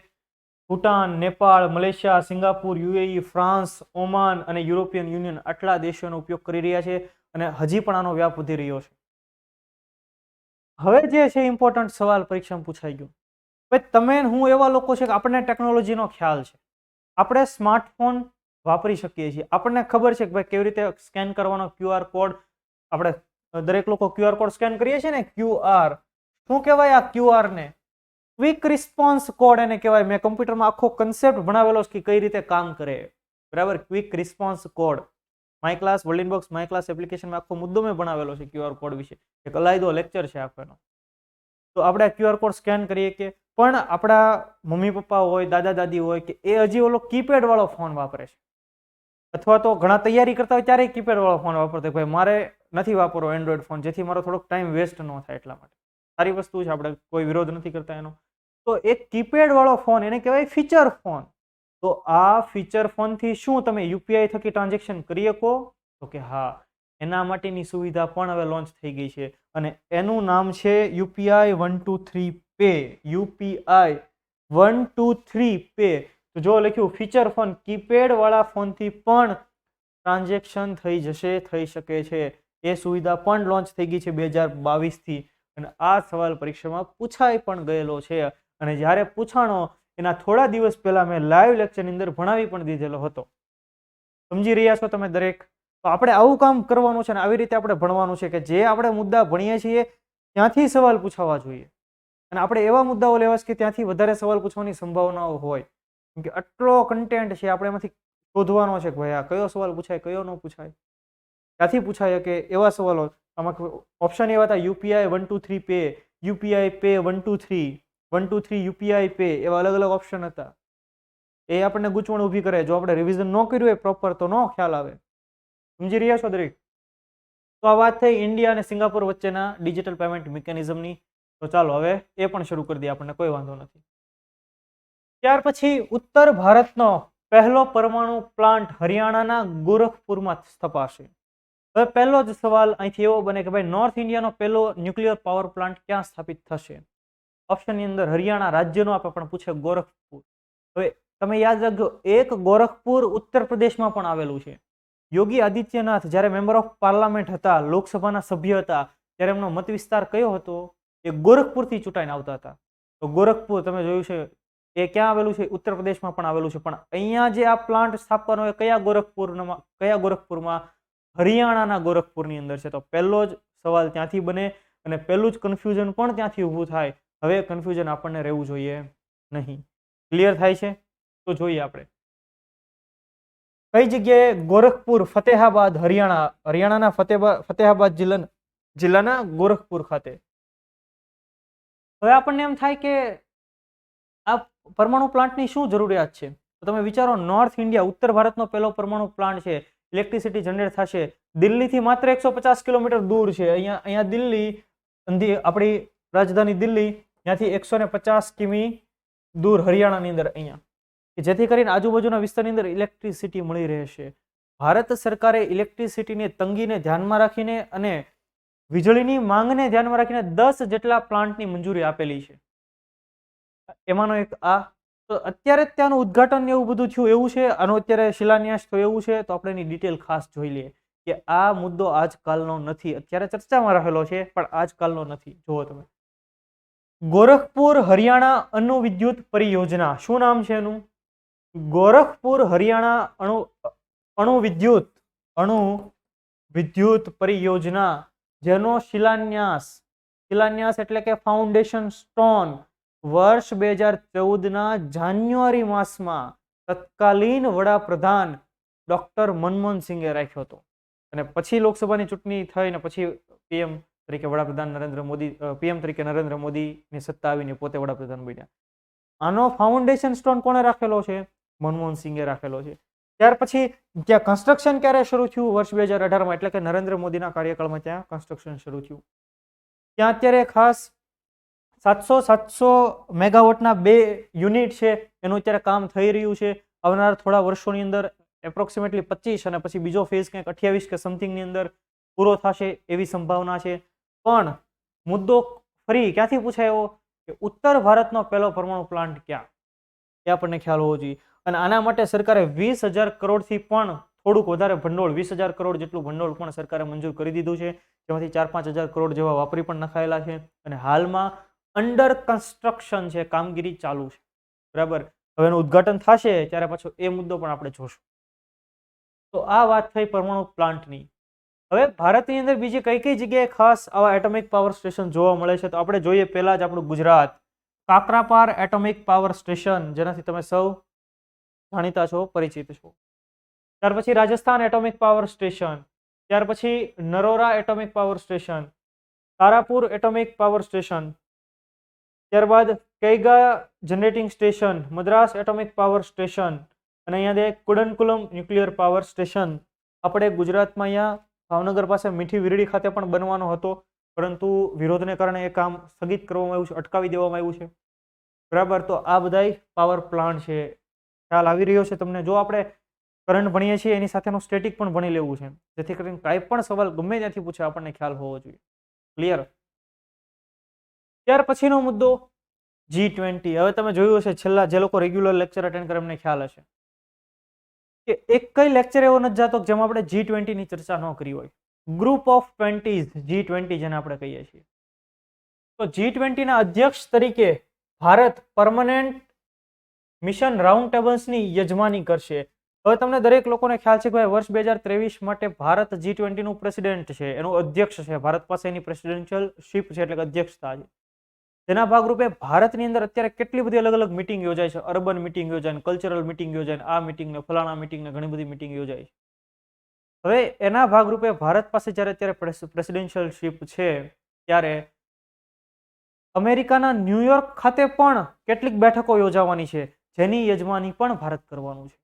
S1: Bhutan, Nepal, Malaysia, Singapore, UAE, France, Oman અને યુરોપિયન યુનિયન, આટલા દેશોનો ઉપયોગ કરી રહ્યા છે અને હજી પણ આનો વ્યાપ વધી રહ્યો છે. હવે જે છે ઇમ્પોર્ટન્ટ સવાલ પરીક્ષામાં પૂછાઈ ગયો. ભાઈ તમે હું એવા લોકો છે કે આપણને ટેકનોલોજીનો ખ્યાલ છે, આપણે સ્માર્ટફોન વાપરી શકીએ છીએ, આપણને ખબર છે કે ભાઈ કેવી રીતે સ્કેન કરવાનો ક્યુઆર કોડ. આપણે દરેક લોકો ક્યુઆર કોડ સ્કેન કરીએ છીએ ને, ક્યુઆર. શું કહેવાય આ ક્યુઆર ને? ક્વિક રિસ્પોન્સ કોડ એને કહેવાય. મેં કમ્પ્યુટરમાં આખો કન્સેપ્ટ ભણાવેલો છે કે કઈ રીતે કામ કરે, બરાબર. Quick response code my class, world inbox my class એપ્લિકેશનમાં આખો મુદ્દો મેં ભણાવેલો છે ક્યુઆર કોડ વિશે, એક અલાયદો લેક્ચર છે આખો એનો. તો આપણે ક્યુઆર કોડ સ્કેન કરીએ કે, પણ આપણા મમ્મી પપ્પા હોય, દાદા દાદી હોય કે એ હજી ઓલો કીપેડ વાળો ફોન વાપરે છે, અથવા તો ઘણા તૈયારી કરતા હોય ત્યારે કીપેડ વાળો ફોન વાપરતા. ભાઈ મારે નથી વાપરવો એન્ડ્રોઈડ ફોન, જેથી મારો થોડોક ટાઈમ વેસ્ટ ન થાય, એટલા માટે સારી વસ્તુ છે, આપણે કોઈ વિરોધ નથી કરતા એનો. તો એક કીપેડ વાળો ફોન એને કહેવાય ફીચર ફોન. તો આ ફીચર ફોનથી શું તમે યુપીઆઈ થકી ટ્રાન્ઝેક્શન કરી શકો? તો કે હા, એના માટેની સુવિધા પણ હવે લોન્ચ થઈ ગઈ છે અને એનું નામ છે યુપીઆઈ 123 પે. UPI 123 pay. તો જો લખ્યું ફીચર ફોન, કીપેડ વાળા ફોનથી પણ ટ્રાન્ઝેક્શન થઈ જશે, થઈ શકે છે. એ સુવિધા પણ લોન્ચ થઈ ગઈ છે 2022 થી, અને આ સવાલ પરીક્ષામાં પૂછાઈ પણ ગયેલો છે. અને જ્યારે પૂછાણો એના થોડા દિવસ પહેલા મેં લાઈવ લેક્ચરની અંદર ભણાવી પણ દીધેલો હતો. સમજી રહ્યા છો તમે દરેક? તો આપણે આવું કામ કરવાનું છે અને આવી રીતે આપણે ભણવાનું છે કે જે આપણે મુદ્દા ભણીએ છીએ ત્યાંથી સવાલ પૂછાવા જોઈએ, અને આપણે એવા મુદ્દાઓ લેવા છે કે ત્યાંથી વધારે સવાલ પૂછવાની સંભાવનાઓ હોય. કેમ કે આટલો કન્ટેન્ટ છે, આપણે એમાંથી શોધવાનો છે કે ભાઈ આ કયો સવાલ પૂછાય, કયો ન પૂછાય, ત્યાંથી પૂછાય કે એવા સવાલો. આમાં ઓપ્શન એવા હતા UPI 123 pay, UPI pay 123, 123 UPI pay, એવા અલગ અલગ ઓપ્શન હતા. એ આપણને ગૂંચવણ ઊભી કરે. જો આપણે રિવિઝન ન કર્યું હોય પ્રોપર તો ન ખ્યાલ આવે. સમજી રહ્યા છો દરેક? તો આ વાત થઈ ઇન્ડિયા અને સિંગાપુર વચ્ચેના ડિજિટલ પેમેન્ટ મિકેનિઝમની. તો ચાલો હવે એ પણ શરૂ કરી દઈએ, આપણને કોઈ વાંધો નથી. ત્યાર પછી ઉત્તર ભારતનો પહેલો પરમાણુ પ્લાન્ટ હરિયાણાના ગોરખપુરમાં સ્થપાશે. હવે પહેલો જ સવાલ અહીંથી એવો બને કે ભાઈ નોર્થ ઇન્ડિયાનો પહેલો ન્યુક્લિયર પાવર પ્લાન્ટ ક્યાં સ્થાપિત થશે? ઓપ્શનની અંદર હરિયાણા રાજ્યનો આપણે પણ પૂછે ગોરખપુર. હવે તમે યાદ રાખજો, એક ગોરખપુર ઉત્તર પ્રદેશમાં પણ આવેલું છે. યોગી આદિત્યનાથ જ્યારે મેમ્બર ઓફ પાર્લામેન્ટ હતા, લોકસભાના સભ્ય હતા, ત્યારે એમનો મત વિસ્તાર કયો હતો? એ ગોરખપુરથી ચૂંટાઈને આવતા હતા. તો ગોરખપુર તમે જોયું છે એ ક્યાં આવેલું છે? ઉત્તર પ્રદેશમાં પણ આવેલું છે. પણ અહીંયા જે આ પ્લાન્ટ સ્થાપવાનો હોય કયા ગોરખપુરમાં? હરિયાણાના ગોરખપુરની અંદર છે. તો પહેલો જ સવાલ ત્યાંથી બને અને પહેલું જ કન્ફ્યુઝન પણ ત્યાંથી ઊભું થાય. હવે કન્ફ્યુઝન આપણને રહેવું જોઈએ નહીં. ક્લિયર થાય છે? તો જોઈએ આપણે કઈ જગ્યાએ ગોરખપુર, ફતેહાબાદ, હરિયાણાના ફતેહાબાદ જિલ્લાના ગોરખપુર ખાતે. હવે આપણને એમ થાય કે આ પરમાણુ પ્લાન્ટની શું જરૂરિયાત છે? તો તમે વિચારો, નોર્થ ઇન્ડિયા, ઉત્તર ભારતનો પહેલો પરમાણુ પ્લાન્ટ છે, ઇલેક્ટ્રિસિટી જનરેટ થશે. દિલ્હીથી માત્ર 150 કિલોમીટર દૂર છે. અહીંયા દિલ્હી, આપણી રાજધાની દિલ્હી, ત્યાંથી 150 કિમી દૂર હરિયાણાની અંદર અહીંયા, કે જેથી કરીને આજુબાજુના વિસ્તારની અંદર ઇલેક્ટ્રિસિટી મળી રહેશે. ભારત સરકારે ઇલેક્ટ્રિસિટીની તંગીને ધ્યાનમાં રાખીને અને વીજળીની માંગને ધ્યાનમાં રાખીને 10 જેટલા પ્લાન્ટની મંજૂરી આપેલી છે. એમાંનો એક આ. તો અત્યારે ત્યાંનું ઉદ્ઘાટન એવું બધું થયું એવું છે, આનો અત્યારે શિલાન્યાસ થયો એવું છે. તો આપણે એની ડિટેલ ખાસ જોઈ લઈએ કે આ મુદ્દો આજકાલનો નથી, અત્યારે ચર્ચામાં રહેલો છે પણ આજકાલનો નથી. જુઓ તમે, ગોરખપુર હરિયાણા અણુ વિદ્યુત પરિયોજના. શું નામ છે એનું? ગોરખપુર હરિયાણા અણુ વિદ્યુત પરિયોજના, જેનો શિલાન્યાસ એટલે કે ફાઉન્ડેશન સ્ટોન વર્ષ 2014ના જાન્યુઆરી માસમાં તત્કાલીન વડાપ્રધાન ડોક્ટર મનમોહન સિંઘે રાખ્યો હતો અને પછી લોકસભાની ચૂંટણી થઈ ને પછી પીએમ તરીકે વડાપ્રધાન નરેન્દ્ર મોદી પીએમ તરીકે નરેન્દ્ર મોદીની સત્તા આવીને પોતે વડાપ્રધાન બન્યા. આનો ફાઉન્ડેશન સ્ટોન કોણે રાખેલો છે? મનમોહન સિંઘે રાખેલો છે. ત્યાર પછી ત્યાં કન્સ્ટ્રક્શન ક્યારે શરૂ થયું? વર્ષ 2018માં, એટલે કે નરેન્દ્ર મોદીના કાર્યકાળમાં ત્યાં કન્સ્ટ્રક્શન શરૂ થયું. ત્યાં અત્યારે ખાસ 700 મેગાવોટના 2 યુનિટ છે એનું અત્યારે કામ થઈ રહ્યું છે. આવનાર થોડા વર્ષોની અંદર એપ્રોક્સિમેટલી 25 અને પછી બીજો ફેઝ કંઈક 28 કે સમથિંગની અંદર પૂરો થશે એવી સંભાવના છે. પણ મુદ્દો ફરી ક્યાંથી પૂછાયો કે ઉત્તર ભારતનો પહેલો પરમાણુ પ્લાન્ટ ક્યાં, એ આપણને ખ્યાલ હોવો જોઈએ. અને આના માટે સરકારે 20,000 કરોડથી પણ થોડુંક વધારે ભંડોળ, 20,000 કરોડ જેટલું ભંડોળ પણ સરકારે મંજૂર કરી દીધું છે, જેમાંથી 4-5,000 કરોડ જેવા વાપરી પણ નખાયેલા છે અને હાલમાં અંડર કન્સ્ટ્રક્શન છે, કામગીરી ચાલુ છે. બરાબર, હવે એનું ઉદ્ઘાટન થશે ત્યારે પાછો એ મુદ્દો પણ આપણે જોશું. તો આ વાત થઈ પરમાણુ પ્લાન્ટની. હવે ભારતની અંદર બીજી કઈ કઈ જગ્યાએ ખાસ આવા એટોમિક પાવર સ્ટેશન જોવા મળે છે? તો આપણે જોઈએ પહેલા જ આપણું Gujarat, Kakrapar atomic power station, જેનાથી તમે સૌ જાણીતા છો, પરિચિત છો. ત્યાર પછી રાજસ્થાન એટોમિક પાવર સ્ટેશન, ત્યાર પછી Narora atomic power station, Tarapur atomic power station, ત્યારબાદ Kaiga generating station, Madras atomic power station અને અહીંયા કુડનકુલમ ન્યુક્લિયર પાવર સ્ટેશન. આપણે ગુજરાતમાં અહીંયા ભાવનગર પાસે મીઠી વીરડી ખાતે પણ બનવાનો હતો, પરંતુ વિરોધને કારણે એ કામ સ્થગિત કરવામાં આવ્યું છે, અટકાવી દેવામાં આવ્યું છે. બરાબર, તો આ બધાય પાવર પ્લાન્ટ છે. ખ્યાલ આવી રહ્યો છે તમને? જો આપણે કરંટ ભણીએ છીએ એની સાથેનું સ્ટેટિક પણ ભણી લેવું છે, જેથી કરીને કાંઈ પણ સવાલ ગમે ત્યાંથી પૂછે આપણને ખ્યાલ હોવો જોઈએ. ક્લિયર? ત્યાર પછીનો મુદ્દો G20. હવે તમે જોયું હશે, છેલ્લા જે લોકો રેગ્યુલર લેક્ચર અટેન્ડ કરે એમને ખ્યાલ હશે કે એક કઈ લેક્ચર એવો નથી જતો જેમાં આપણે G20 ની ચર્ચા ન કરી હોય. ગ્રુપ ઓફ 20s, G20 જેને આપણે કહીએ છીએ. તો G20 ના અધ્યક્ષ તરીકે ભારત પરમનન્ટ મિશન રાઉન્ડ ટેબલ્સની યજમાની કરશે. હવે તમને દરેક લોકોને ખ્યાલ છે કે ભાઈ વર્ષ 2023 માટે ભારત G20 નું પ્રેસિડેન્ટ છે, એનો અધ્યક્ષ છે. ભારત પાસે એની પ્રેસિડેન્શિયલ શિપ છે, એટલે કે અધ્યક્ષતા છે. તેના ભાગરૂપે ભારતની અંદર અત્યારે કેટલી બધી અલગ અલગ મિટિંગ યોજાય છે. અર્બન મિટિંગ યોજાય, કલ્ચરલ મિટિંગ યોજાય, આ મિટિંગ ને ફલાણા મિટિંગ ને ઘણી બધી મિટિંગ યોજાય છે. હવે એના ભાગરૂપે ભારત પાસે જ્યારે અત્યારે પ્રેસિડેન્શિયલ શિપ છે, ત્યારે અમેરિકાના ન્યુયોર્ક ખાતે પણ કેટલીક બેઠકો યોજાવાની છે, જેની યજમાની પણ ભારત કરવાનું છે.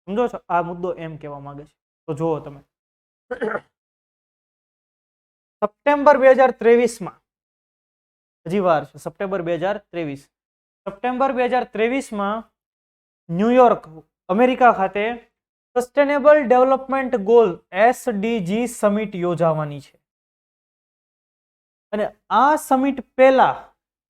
S1: સમજો છો? આ મુદ્દો એમ કહેવા માંગે છે. તો જુઓ તમે, સપ્ટેમ્બર 2023માં, હજી વાર છે, સપ્ટેમ્બર 2023, સપ્ટેમ્બર 2023માં ન્યુયોર્ક અમેરિકા ખાતે sustainable development goal SDG summit યોજાવાની છે. અને આ સમિટ પહેલા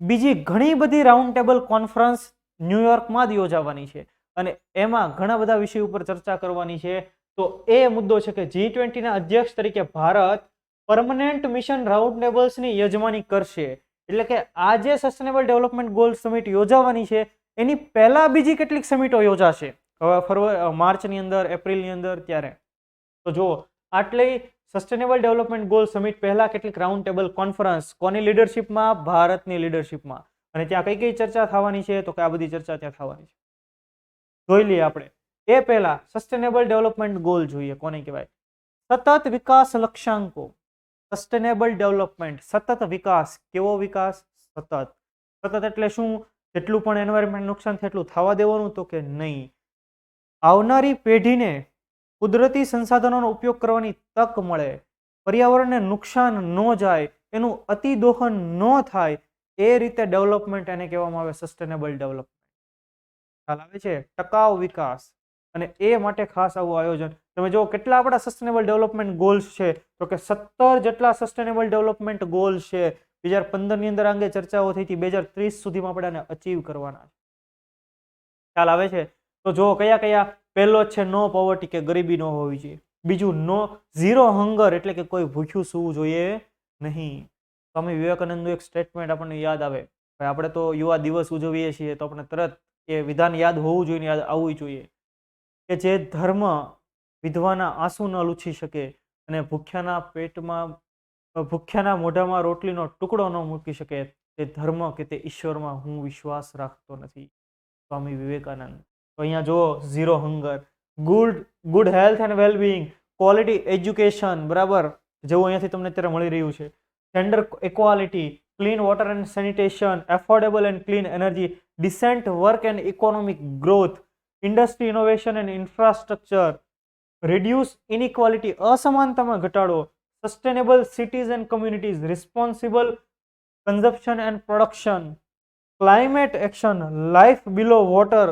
S1: બીજી ઘણી બધી રાઉન્ડ ટેબલ કોન્ફરન્સ ન્યુયોર્કમાં જ યોજાવાની છે અને એમાં ઘણા બધા વિષય ઉપર ચર્ચા કરવાની છે. તો એ મુદ્દો છે કે G20 ના અધ્યક્ષ તરીકે ભારત પરમનન્ટ મિશન રાઉન્ડ ટેબલ્સની યજમાની કરશે. એટલે કે આ જે સસ્ટેનેબલ ડેવલપમેન્ટ ગોલ સમિટ યોજાવાની છે એની પહેલા બીજી કેટલીક સમિટો યોજાશે, માર્ચની અંદર, એપ્રિલની અંદર, ત્યારે. તો જુઓ, આટલી સસ્ટેનેબલ ડેવલપમેન્ટ ગોલ સમિટ પહેલા કેટલીક રાઉન્ડ ટેબલ કોન્ફરન્સ, કોની લીડરશિપમાં? ભારતની લીડરશિપમાં. અને ત્યાં કઈ કઈ ચર્ચા થવાની છે? તો કે આ બધી ચર્ચા ત્યાં થવાની છે. જોઈ લઈએ આપણે. એ પહેલા સસ્ટેનેબલ ડેવલપમેન્ટ ગોલ જોઈએ. કોને કહેવાય? સતત વિકાસ લક્ષ્યાંકો. સસ્ટેનેબલ ડેવલપમેન્ટ, સતત વિકાસ. કેવો વિકાસ? સતત. સતત એટલે શું? જેટલું પણ એન્વાયરમેન્ટ નુકસાન થાય એટલું થવા દેવાનું? તો કે નહીં. આવનારી પેઢીને કુદરતી સંસાધનોનો ઉપયોગ કરવાની તક મળે, પર્યાવરણને નુકસાન ન જાય, એનું અતિદોહન ન થાય, એ રીતે ડેવલપમેન્ટ એને કહેવામાં આવે સસ્ટેનેબલ ડેવલપમેન્ટ. ખ્યાલ આવે છે? ટકાઉ વિકાસ. અને એ માટે ખાસ આવું આયોજન. તમે જો કેટલા આપણા સસ્ટેનેબલ ડેવલપમેન્ટ ગોલ્સ છે, તો કે 17 જેટલા સસ્ટેનેબલ ડેવલપમેન્ટ ગોલ્સ છે. 2015 ની અંદર અંગે ચર્ચાઓ થઈ હતી, 2030 સુધીમાં આપણે આને અચીવ કરવાના છે. ખ્યાલ આવે છે? તો જો કયા કયા? પહેલો છે નો પોવર્ટી, કે ગરીબી ન હોવી જોઈએ. બીજું ઝીરો હંગર, એટલે કે કોઈ ભૂખ્યું સૂવું જોઈએ નહીં. સ્વામી વિવેકાનંદનું એક સ્ટેટમેન્ટ આપણને યાદ આવે. આપણે તો યુવા દિવસ ઉજવીએ છીએ તો આપણે તરત એ વિધાન યાદ હોવું જોઈએ, યાદ આવવું જોઈએ કે જે ધર્મ વિધવાના આંસુ ન લૂછી શકે અને ભૂખ્યાના મોઢામાં રોટલીનો ટુકડો ન મૂકી શકે, તે ધર્મ કે તે ઈશ્વરમાં હું વિશ્વાસ રાખતો નથી. સ્વામી વિવેકાનંદ. તો અહીંયા જો zero hunger, good health and wellbeing, quality education, બરાબર, જેવું અહીંયાથી તમને અત્યારે મળી રહ્યું છે, gender equality, clean water and sanitation, affordable and clean energy, decent work and economic growth, industry innovation and infrastructure, reduce inequality, અસમાનતામાં ઘટાડો, sustainable cities and communities, responsible consumption and production, climate action, life below water,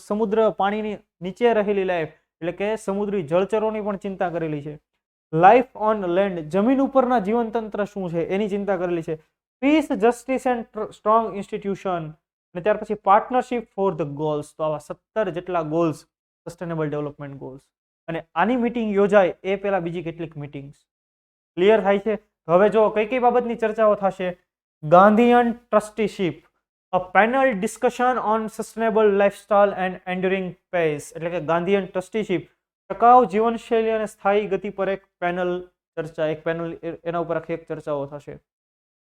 S1: સમુદ્ર પાણીની નીચે રહેલી life એટલે કે સમુદ્રી જળચરોની પણ ચિંતા કરેલી છે, લાઈફ ઓન લેન્ડ, જમીન ઉપરના જીવનતંત્ર શું છે એની ચિંતા કરેલી છે, peace, justice and strong institution, અને ત્યાર પછી પાર્ટનરશિપ ફોર ધ ગોલ્સ. તો આવા 17 જેટલા ગોલ્સ, સસ્ટેનેબલ ડેવલપમેન્ટ ગોલ્સ. અને આની મીટિંગ યોજાય એ પહેલા બીજી કેટલીક મીટિંગ્સ ક્લિયર થાય છે. હવે જો કઈ કઈ બાબતની ચર્ચાઓ થશે, Gandhian trusteeship, a panel discussion on sustainable lifestyle and enduring pace, એટલે કે ગાંધીયન ટ્રસ્ટીશીપ, ટકાઉ જીવનશૈલી અને સ્થાયી ગતિ પર એક પેનલ ચર્ચા, એક પેનલ, એના ઉપર આખી એક ચર્ચાઓ થશે.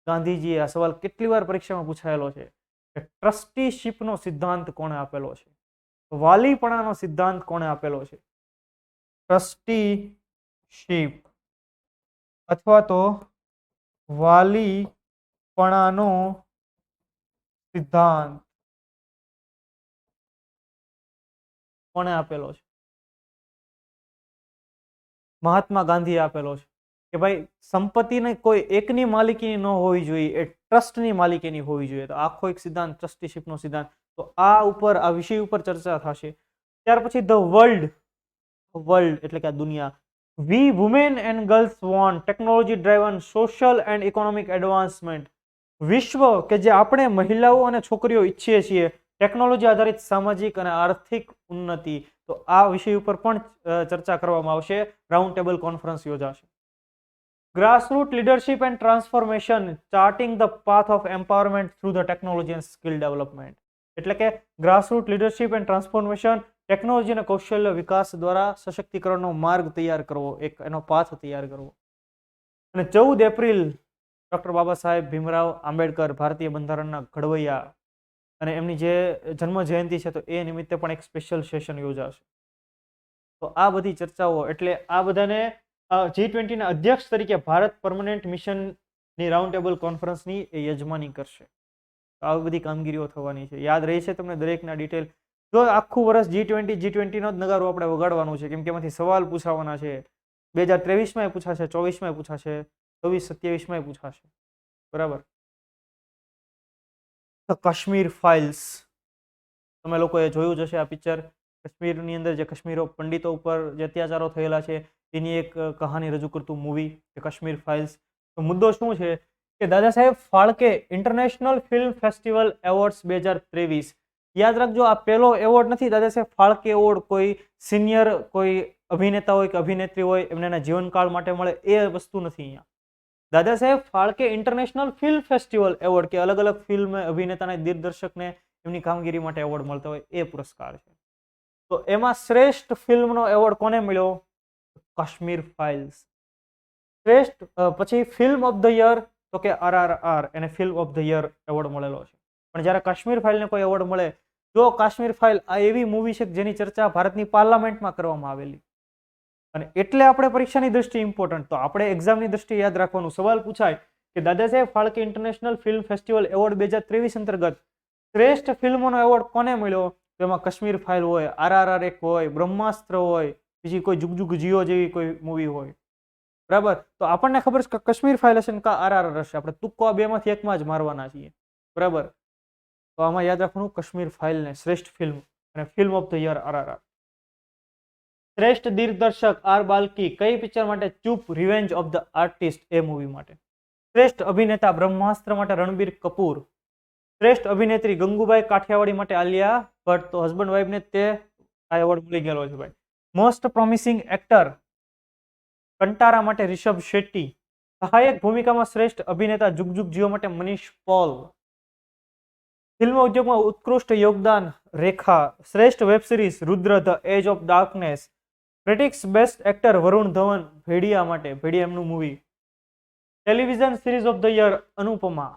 S1: ગાંધીજીએ આ સવાલ કેટલી વાર પરીક્ષામાં પૂછાયેલો છે કે ટ્રસ્ટીશીપનો સિદ્ધાંત કોણે આપેલો છે, વાલીપણાનો સિદ્ધાંત કોણે આપેલો છે, ટ્રસ્ટીશીપ અથવા તો વાલીપણાનો સિદ્ધાંત કોણે આપેલો છે? મહાત્મા ગાંધીએ આપેલો છે કે ભાઈ સંપત્તિને કોઈ એકની માલિકીની ન હોવી જોઈએ, એ ટ્રસ્ટની માલિકીની હોવી જોઈએ. તો આખો એક સિદ્ધાંત ટ્રસ્ટીશીપનો સિદ્ધાંત. તો આ વિષય ઉપર ચર્ચા થશે. ત્યાર પછી ધ વર્લ્ડ એટલે કે આ દુનિયા, we women and girls want technology driven social and economic advancement, વિશ્વ કે જે આપણે મહિલાઓ અને છોકરીઓ ઈચ્છીએ છીએ ટેકનોલોજી આધારિત સામાજિક અને આર્થિક ઉન્નતિ. તો આ વિષય ઉપર પણ ચર્ચા કરવામાં આવશે. રાઉન્ડ ટેબલ કોન્ફરન્સ યોજાશે. Grassroot leadership and transformation, charting the path of empowerment through the technology and skill development, એટલે કે grassroot leadership and transformation, technology અને કૌશલ્ય વિકાસ દ્વારા સશક્તિકરણનો માર્ગ તૈયાર કરવો, એક એનો પાથ તૈયાર કરવો. અને 14 એપ્રિલ ડોક્ટર બાબા સાહેબ ભીમરાવ આંબેડકર, ભારતીય બંધારણના ઘડવૈયા, અને એમની જે જન્મ જયંતિ છે તો એ નિમિત્તે પણ એક સ્પેશિયલ સેશન યોજાશે. તો આ બધી ચર્ચાઓ, એટલે આ બધાને G20 ના અધ્યક્ષ તરીકે ભારત પરમનન્ટ મિશનની રાઉન્ડ ટેબલ કોન્ફરન્સની યજમાની કરશે. તો આવી બધી કામગીરીઓ થવાની છે. યાદ રહે છે તમને દરેકના ડિટેલ. જો આખું વર્ષ G20 નો જ નગારો આપણે વગાડવાનું છે, કેમ કે એમાંથી સવાલ પૂછાવાના છે. 2023માં પૂછાશે, 24માં પૂછાશે, 26-27માં પૂછાશે, બરાબર. કાશ્મીર ફાઇલ્સ, તમે લોકોએ જોયું જ હશે આ પિક્ચર. કાશ્મીરની અંદર જે કાશ્મીરો પંડિતો ઉપર જે અત્યાચારો થયેલા છે એની એક કહાની રજૂ કરતું મૂવી કાશ્મીર ફાઇલ્સ. તો મુદ્દો શું છે કે Dada Saheb Phalke international film festival awards 2023. યાદ રાખજો, આ પહેલો એવોર્ડ નથી દાદા સાહેબ ફાળકે એવોર્ડ કોઈ સિનિયર કોઈ અભિનેતા હોય કે અભિનેત્રી હોય એમને એના જીવનકાળ માટે મળે એ વસ્તુ નથી. અહીંયા Dada Saheb Phalke international film festival award, કે અલગ અલગ ફિલ્મ અભિનેતાને, દિગ્દર્શકને એમની કામગીરી માટે એવોર્ડ મળતા હોય એ પુરસ્કાર છે. તો એમાં શ્રેષ્ઠ ફિલ્મનો એવોર્ડ કોને મળ્યો? કાશ્મીર ફાઇલ્સ. શ્રેષ્ઠ પછી ફિલ્મ ઓફ ધ યર તો કે RRR, એને film of the year award મળેલો છે. પણ જ્યારે કાશ્મીર ફાઇલને કોઈ એવોર્ડ મળે, જો કાશ્મીર ફાઇલ આ એવી મૂવી છે જેની ચર્ચા ભારતની પાર્લામેન્ટમાં કરવામાં આવેલી, અને એટલે આપણે પરીક્ષાની દ્રષ્ટિએ ઇમ્પોર્ટન્ટ, તો આપણે એક્ઝામની દ્રષ્ટિએ યાદ રાખવાનું. સવાલ પૂછાય કે Dada Saheb Phalke international film festival award 2023 અંતર્ગત શ્રેષ્ઠ ફિલ્મોનો એવોર્ડ કોને મળ્યો? તો એમાં કાશ્મીર ફાઇલ હોય, RRR એક હોય, બ્રહ્માસ્ત્ર હોય, બીજી કોઈ જુગ જુગ જીઓ જેવી કોઈ મૂવી હોય, બરાબર. તો આપણને ખબર છે કે કાશ્મીર ફાઇલ હશે ને કા RRR હશે, આપણે તુક્કો આ બેમાંથી એકમાં જ મારવાના છીએ, બરાબર. તો આમાં યાદ રાખવાનું કાશ્મીર ફાઇલને શ્રેષ્ઠ ફિલ્મ, અને film of the year RRR. શ્રેષ્ઠ દિગ્દર્શક R બાલ્કી, કઈ પિક્ચર માટે? ચૂપ, revenge of the artist, A movie માટે. શ્રેષ્ઠ અભિનેતા બ્રહ્માસ્ત્ર માટે રણબીર કપૂર. શ્રેષ્ઠ અભિનેત્રી ગંગુબાઈ કાઠિયાવાડી માટે આલિયા ભટ્ટ. તો હસબન્ડ વાઇફને તે આ એવોર્ડ મળી ગયેલો છે ભાઈ. મોસ્ટ પ્રોમિસિંગ એક્ટર કંટારા માટે રિષભ શેટ્ટી. સહાયક ભૂમિકામાં શ્રેષ્ઠ અભિનેતા જુગ જુગ જીઓ માટે મનીષ પોલ. ફિલ્મ ઉદ્યોગમાં ઉત્કૃષ્ટ યોગદાન રેખા. શ્રેષ્ઠ web series Rudra the edge of darkness. Critics best actor Varun Dhawan Bhediya માટે, ભેડિયા એમનું movie. Television series of the year Anupamaa.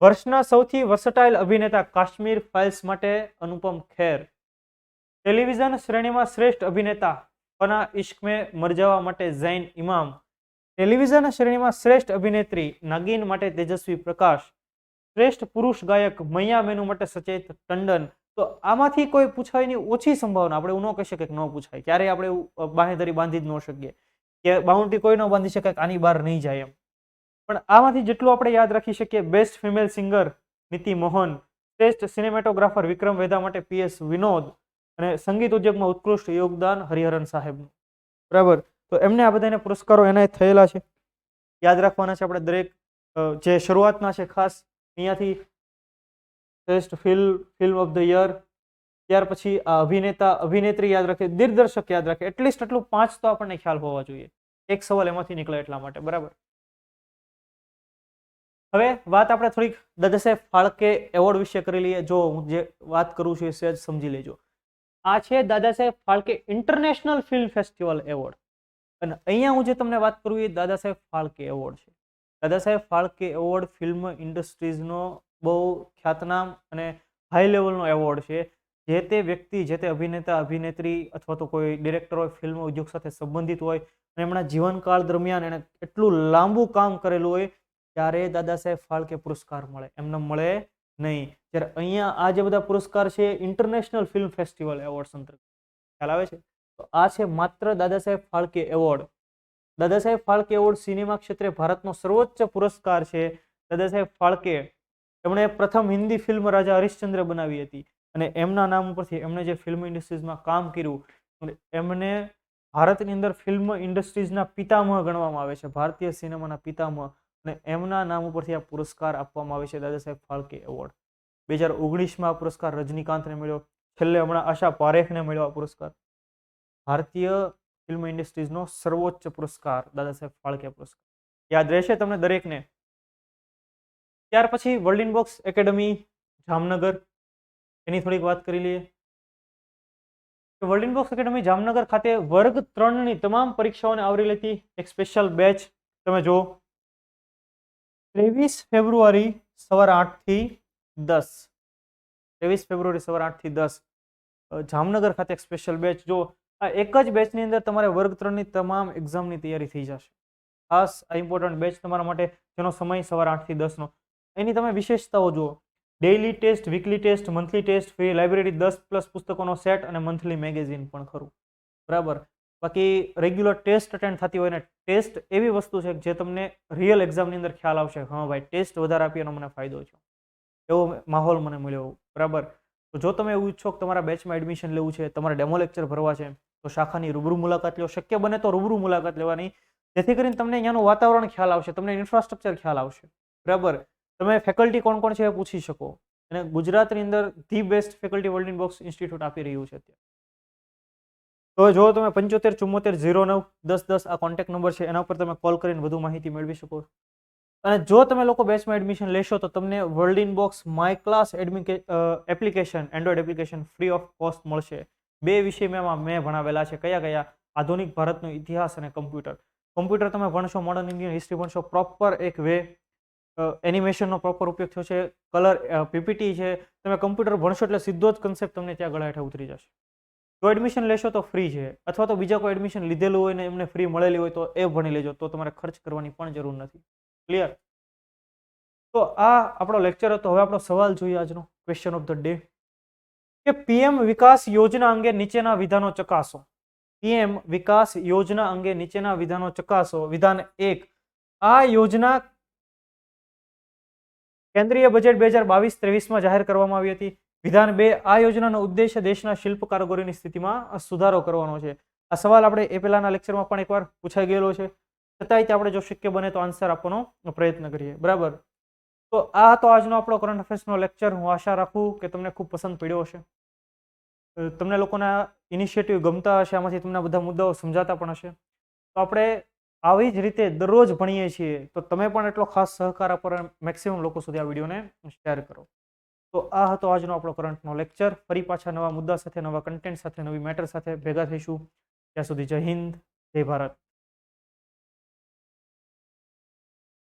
S1: વર્ષના સૌથી વર્સટાઇલ અભિનેતા કાશ્મીર ફાઇલ્સ માટે અનુપમ ખેર. ટેલિવિઝન શ્રેણીમાં શ્રેષ્ઠ અભિનેતા પના ઇશ્ક મેં મર જવા માટે ઝૈન ઇમામ, ટેલિવિઝન શ્રેણીમાં શ્રેષ્ઠ અભિનેત્રી નાગીન માટે તેજસ્વી પ્રકાશ, શ્રેષ્ઠ પુરુષ ગાયક મૈયા મેનુ માટે સચેત ટંડન. તો આમાંથી કોઈ પૂછાયની ઓછી સંભાવના, આપણે એવું ન કહી શકીએ કે ન પૂછાય, ક્યારેય આપણે એવું બાંહેધરી બાંધી જ ન શકીએ કે બાઉન્ડ્રી કોઈ ન બાંધી શકે કે આની બહાર નહીં જાય એમ. પણ આમાંથી જેટલું આપણે યાદ રાખી શકીએ, બેસ્ટ ફિમેલ સિંગર નીતિ મોહન, શ્રેષ્ઠ સિનેમેટોગ્રાફર વિક્રમ વેધા માટે PS વિનોદ, અને સંગીત ઉદ્યોગમાં ઉત્કૃષ્ટ યોગદાન હરિહરન સાહેબનું. બરાબર, તો એમને આ બધાને પુરસ્કારો એનાયત થયેલા છે, યાદ રાખવાના છે આપણે દરેક. જે શરૂઆતના છે ખાસ અહીંયાથી શ્રેષ્ઠ ફિલ્મ ઓફ ધ યર, ત્યાર પછી આ અભિનેતા અભિનેત્રી યાદ રાખે, દિગ્દર્શક યાદ રાખે, એટલીસ્ટ એટલું 5 તો આપણને ખ્યાલ હોવા જોઈએ. એક સવાલ એમાંથી નીકળે એટલા માટે. બરાબર, હવે વાત આપણે થોડીક દાદા સાહેબ ફાળકે એવોર્ડ વિશે કરી લઈએ. જો હું જે વાત કરું છું એ સહેજ સમજી લેજો. આ છે Dada Saheb Phalke international film festival award, અને અહીંયા હું જે તમને વાત કરું એ દાદા સાહેબ ફાળકે એવોર્ડ છે. દાદા સાહેબ ફાળકે એવોર્ડ ફિલ્મ ઇન્ડસ્ટ્રીઝનો બહુ ખ્યાતનામ અને હાઈ લેવલનો એવોર્ડ છે. જે તે વ્યક્તિ, જે તે અભિનેતા અભિનેત્રી અથવા તો કોઈ ડિરેક્ટર હોય, ફિલ્મ ઉદ્યોગ સાથે સંબંધિત હોય અને એમના જીવનકાળ દરમિયાન એણે એટલું લાંબુ કામ કરેલું હોય ત્યારે દાદા સાહેબ ફાળકે પુરસ્કાર મળે, એમને મળે નહીં. જ્યારે અહીંયા આ જે બધા પુરસ્કાર છે ઇન્ટરનેશનલ ફિલ્મ ફેસ્ટિવલ એવોર્ડ્સ અંતર્ગત, ખ્યાલ આવે છે? તો આ છે માત્ર Dada Saheb Phalke award. Dada Saheb Phalke award cinema ક્ષેત્રે ભારતનો સર્વોચ્ચ પુરસ્કાર છે. દાદા સાહેબ ફાળકે એમણે પ્રથમ હિન્દી ફિલ્મ રાજા હરિશ્ચંદ્ર બનાવી હતી, અને એમના નામ ઉપરથી એમણે જે ફિલ્મ ઇન્ડસ્ટ્રીઝમાં કામ કર્યું, એમને ભારતની અંદર ફિલ્મ ઇન્ડસ્ટ્રીઝના પિતામહ ગણવામાં આવે છે, ભારતીય સિનેમાના પિતામહ, અને એમના નામ ઉપરથી આ પુરસ્કાર આપવામાં આવે છે, દાદા સાહેબ ફાળકે એવોર્ડ. 2019માં આ પુરસ્કાર રજનીકાંતને મળ્યો, છેલ્લે હમણાં આશા પારેખને મળ્યો આ પુરસ્કાર. ભારતીય ફિલ્મ ઇન્ડસ્ટ્રીઝનો સર્વોચ્ચ પુરસ્કાર દાદા સાહેબ ફાળકે પુરસ્કાર, યાદ રહેશે તમને દરેકને. ત્યાર પછી વર્લ્ડ ઇનબોક્સ એકેડમી જામનગર, એની થોડીક વાત કરી લઈએ. વર્લ્ડ ઇનબોક્સ એકેડમી જામનગર ખાતે વર્ગ 3ની તમામ પરીક્ષાઓને આવરી લેતી એક સ્પેશિયલ બેચ તમે જુઓ. 23 ફેબ્રુઆરી સવારે 8 થી 10, 23 ફેબ્રુઆરી સવારે 8 થી 10 જામનગર ખાતે એક સ્પેશિયલ બેચ. જો આ એક જ બેચની અંદર તમારે વર્ગ 3ની તમામ એક્ઝામની તૈયારી થઈ જશે. ખાસ આ ઇમ્પોર્ટન્ટ બેચ તમારા માટે, જેનો સમય સવારે 8 થી 10નો. એની તમે વિશેષતાઓ જુઓ. Daily test, weekly test, monthly test, free library, 10+ પુસ્તકોનો સેટ અને મંથલી મેગેઝિન પણ ખરું. બરાબર, બાકી રેગ્યુલર ટેસ્ટ અટેન્ડ થતી હોય ને, ટેસ્ટ એવી વસ્તુ છે જે તમને રિયલ એક્ઝામની અંદર ખ્યાલ આવશે, હા ભાઈ ટેસ્ટ વધારે આપી એનો મને ફાયદો છે, એવો માહોલ મને મળ્યો. બરાબર, તો જો તમે એવું ઈચ્છો કે તમારા બેચમાં એડમિશન લેવું છે, તમારે ડેમો લેક્ચર ભરવા છે, તો શાખાની રૂબરૂ મુલાકાત લો. શક્ય બને તો રૂબરૂ મુલાકાત લેવાની, જેથી કરીને તમને અહીંયાનું વાતાવરણ ખ્યાલ આવશે, તમને ઇન્ફ્રાસ્ટ્રક્ચર ખ્યાલ આવશે. બરાબર, તમે ફેકલ્ટી કોણ કોણ છે એ પૂછી શકો, અને ગુજરાતની અંદર the best faculty world inbox institute આપી રહ્યું છે અત્યારે. તો જો તમે 75 74 09 10 10 આ કોન્ટેક્ટ નંબર છે, એના ઉપર તમે કોલ કરીને વધુ માહિતી મેળવી શકો. અને જો તમે લોકો બેચમાં એડમિશન લેશો તો તમને world inbox my class application, Android application free of cost મળશે. 2 વિષયમાં મેં ભણાવેલા છે. કયા કયા? આધુનિક ભારતનો ઇતિહાસ અને કમ્પ્યુટર. કમ્પ્યુટર તમે ભણશો, મોડર્ન ઇન્ડિયન હિસ્ટ્રી ભણશો, પ્રોપર એક વે એનિમેશનનો પ્રોપર ઉપયોગ થયો છે, કલર પીપીટી છે. તમે કમ્પ્યુટર ભણશો એટલે સીધો જ કન્સેપ્ટ તમને ત્યાં ગળા હેઠળ ઉતરી જશે. જો એડમિશન લેશો તો ફ્રી છે, અથવા તો બીજા કોઈ એડમિશન લીધેલું હોય ને એમને ફ્રી મળેલી હોય તો એ ભણી લેજો, તો તમારે ખર્ચ કરવાની પણ જરૂર નથી. ક્લિયર? તો આ આપણો લેક્ચર હતો. હવે આપણો સવાલ જોઈએ આજનો, ક્વેશ્ચન ઓફ ધ ડે, કે પીએમ વિકાસ યોજના અંગે નીચેના વિધાનો ચકાસો. પીએમ વિકાસ યોજના અંગે નીચેના વિધાનો ચકાસો. વિધાન 1, આ યોજના કેન્દ્રીય બજેટ 2022-23માં જાહેર કરવામાં આવી હતી. વિધાન 2, આ યોજનાનો ઉદ્દેશ્ય દેશના શિલ્પ કારીગરોની સ્થિતિમાં સુધારો કરવાનો છે. આ સવાલ આપણે એ પહેલાના લેક્ચરમાં પણ એકવાર પૂછાઈ ગયેલો છે, છતાંય તે આપણે જો શક્ય બને તો આન્સર આપવાનો પ્રયત્ન કરીએ. બરાબર, તો આ હતો આજનો આપણો કરંટ અફેર્સનો લેક્ચર. હું આશા રાખું કે તમને ખૂબ પસંદ પડ્યો હશે, તમને લોકોના ઇનિશિયેટિવ ગમતા હશે, આમાંથી તમને બધા મુદ્દાઓ સમજાતા પણ હશે. તો આપણે આવી જ રીતે દરરોજ ભણીએ છીએ, તો તમે પણ એટલો ખાસ સહકાર આપો, મેક્સિમમ લોકો સુધી આ વિડીયોને શેર કરો. તો આ હતો આજનો આપણો કરંટનો લેક્ચર. ફરી પાછા નવા મુદ્દા સાથે, નવા કન્ટેન્ટ સાથે, નવી મેટર સાથે ભેગા થઈશું. ત્યાં સુધી જય હિન્દ, જય ભારત.